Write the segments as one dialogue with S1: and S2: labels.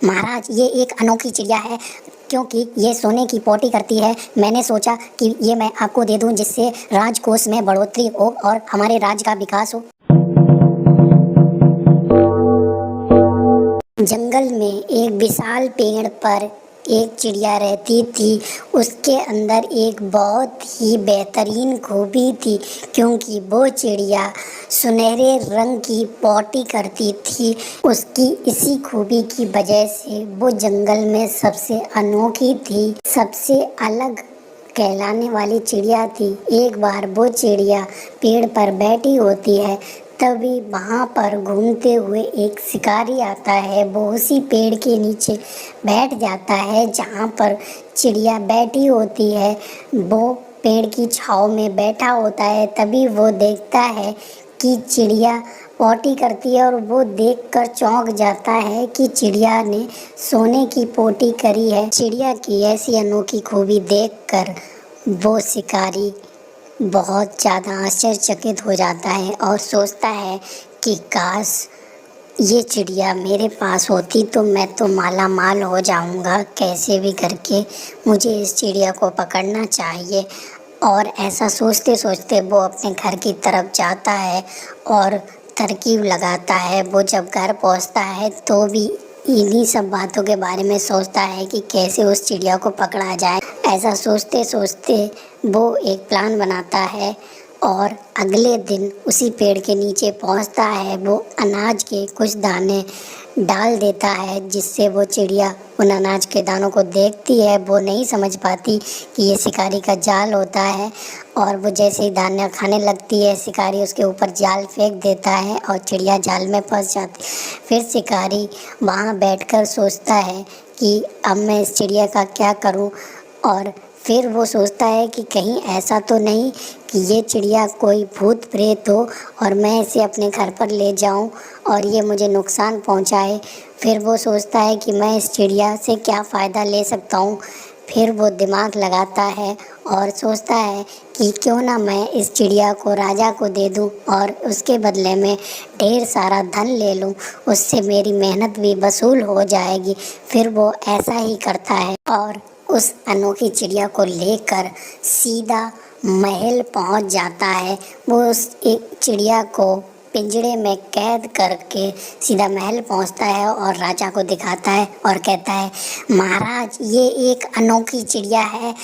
S1: महाराज ये एक अनोखी चिड़िया है, क्योंकि ये सोने की पोटी करती है। मैंने सोचा कि ये मैं आपको दे दूं, जिससे राजकोष में बढ़ोतरी हो और हमारे राज्य का विकास हो। जंगल में एक विशाल पेड़ पर एक चिड़िया रहती थी। उसके अंदर एक बहुत ही बेहतरीन खूबी थी, क्योंकि वो चिड़िया सुनहरे रंग की पोटी करती थी। उसकी इसी खूबी की वजह से वो जंगल में सबसे अनोखी थी, सबसे अलग कहलाने वाली चिड़िया थी। एक बार वो चिड़िया पेड़ पर बैठी होती है, तभी वहाँ पर घूमते हुए एक शिकारी आता है। वो उसी पेड़ के नीचे बैठ जाता है जहाँ पर चिड़िया बैठी होती है। वो पेड़ की छाँव में बैठा होता है। तभी वो देखता है कि चिड़िया पोटी करती है और वो देखकर चौंक जाता है कि चिड़िया ने सोने की पोटी करी है। चिड़िया की ऐसी अनोखी खूबी देखकर वो शिकारी बहुत ज़्यादा आश्चर्यचकित हो जाता है और सोचता है कि काश ये चिड़िया मेरे पास होती तो मैं तो माला माल हो जाऊंगा। कैसे भी करके मुझे इस चिड़िया को पकड़ना चाहिए। और ऐसा सोचते सोचते वो अपने घर की तरफ जाता है और तरकीब लगाता है। वो जब घर पहुंचता है तो भी इन्हीं सब बातों के बारे में सोचता है कि कैसे उस चिड़िया को पकड़ा जाए। ऐसा सोचते सोचते वो एक प्लान बनाता है और अगले दिन उसी पेड़ के नीचे पहुंचता है। वो अनाज के कुछ दाने डाल देता है, जिससे वो चिड़िया उन अनाज के दानों को देखती है। वो नहीं समझ पाती कि ये शिकारी का जाल होता है, और वो जैसे ही दाना खाने लगती है, शिकारी उसके ऊपर जाल फेंक देता है और चिड़िया जाल में फंस जाती है। फिर शिकारी वहाँ बैठकर सोचता है कि अब मैं इस चिड़िया का क्या करूँ। और फिर वो सोचता है कि कहीं ऐसा तो नहीं कि ये चिड़िया कोई भूत प्रेत हो और मैं इसे अपने घर पर ले जाऊं और ये मुझे नुकसान पहुंचाए। फिर वो सोचता है कि मैं इस चिड़िया से क्या फ़ायदा ले सकता हूं। फिर वो दिमाग लगाता है और सोचता है कि क्यों ना मैं इस चिड़िया को राजा को दे दूं और उसके बदले में ढेर सारा धन ले लूं। उससे मेरी मेहनत भी वसूल हो जाएगी। फिर वो ऐसा ही करता है और उस अनोखी चिड़िया को लेकर सीधा महल पहुंच जाता है। वो उस एक चिड़िया को पिंजड़े में कैद करके सीधा महल पहुंचता है और राजा को दिखाता है और कहता है, महाराज ये एक अनोखी चिड़िया है,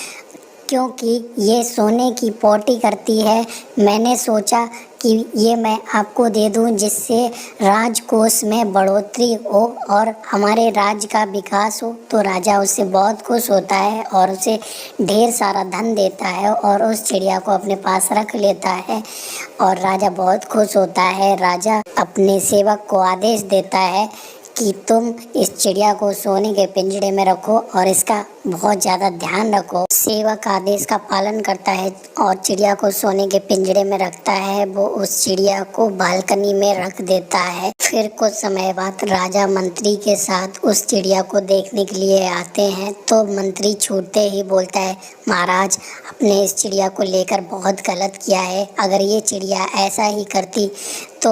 S1: क्योंकि ये सोने की पोटी करती है। मैंने सोचा कि ये मैं आपको दे दूं, जिससे राजकोष में बढ़ोतरी हो और हमारे राज्य का विकास हो। तो राजा उससे बहुत खुश होता है और उसे ढेर सारा धन देता है और उस चिड़िया को अपने पास रख लेता है और राजा बहुत खुश होता है। राजा अपने सेवक को आदेश देता है कि तुम इस चिड़िया को सोने के पिंजड़े में रखो और इसका बहुत ज़्यादा ध्यान रखो। सेवक आदेश का पालन करता है और चिड़िया को सोने के पिंजड़े में रखता है। वो उस चिड़िया को बालकनी में रख देता है। फिर कुछ समय बाद राजा मंत्री के साथ उस चिड़िया को देखने के लिए आते हैं। तो मंत्री छूटते ही बोलता है, महाराज आपने इस चिड़िया को लेकर बहुत गलत किया है। अगर ये चिड़िया ऐसा ही करती तो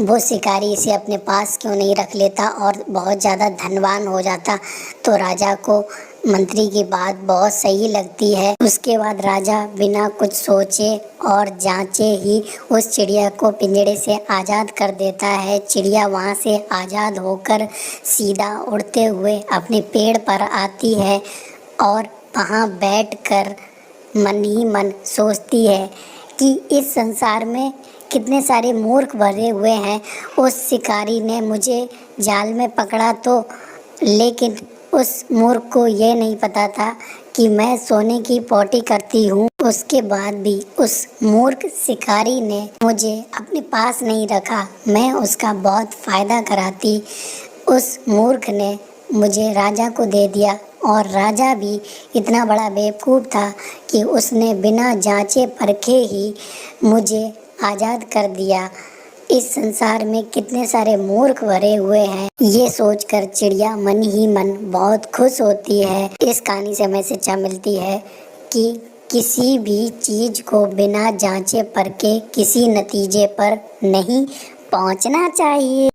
S1: वो शिकारी इसे अपने पास क्यों नहीं रख लेता और बहुत ज़्यादा धनवान हो जाता। तो राजा को मंत्री की बात बहुत सही लगती है। उसके बाद राजा बिना कुछ सोचे और जांचे ही उस चिड़िया को पिंजड़े से आज़ाद कर देता है। चिड़िया वहाँ से आज़ाद होकर सीधा उड़ते हुए अपने पेड़ पर आती है और वहाँ बैठकर मन ही मन सोचती है कि इस संसार में कितने सारे मूर्ख भरे हुए हैं। उस शिकारी ने मुझे जाल में पकड़ा तो, लेकिन उस मूर्ख को ये नहीं पता था कि मैं सोने की पोटी करती हूँ। उसके बाद भी उस मूर्ख शिकारी ने मुझे अपने पास नहीं रखा। मैं उसका बहुत फ़ायदा कराती। उस मूर्ख ने मुझे राजा को दे दिया और राजा भी इतना बड़ा बेवकूफ़ था कि उसने बिना जांचे परखे ही मुझे आज़ाद कर दिया। इस संसार में कितने सारे मूर्ख भरे हुए हैं। ये सोचकर चिड़िया मन ही मन बहुत खुश होती है। इस कहानी से हमें शिक्षा मिलती है कि किसी भी चीज़ को बिना जांचे परखे किसी नतीजे पर नहीं पहुंचना चाहिए।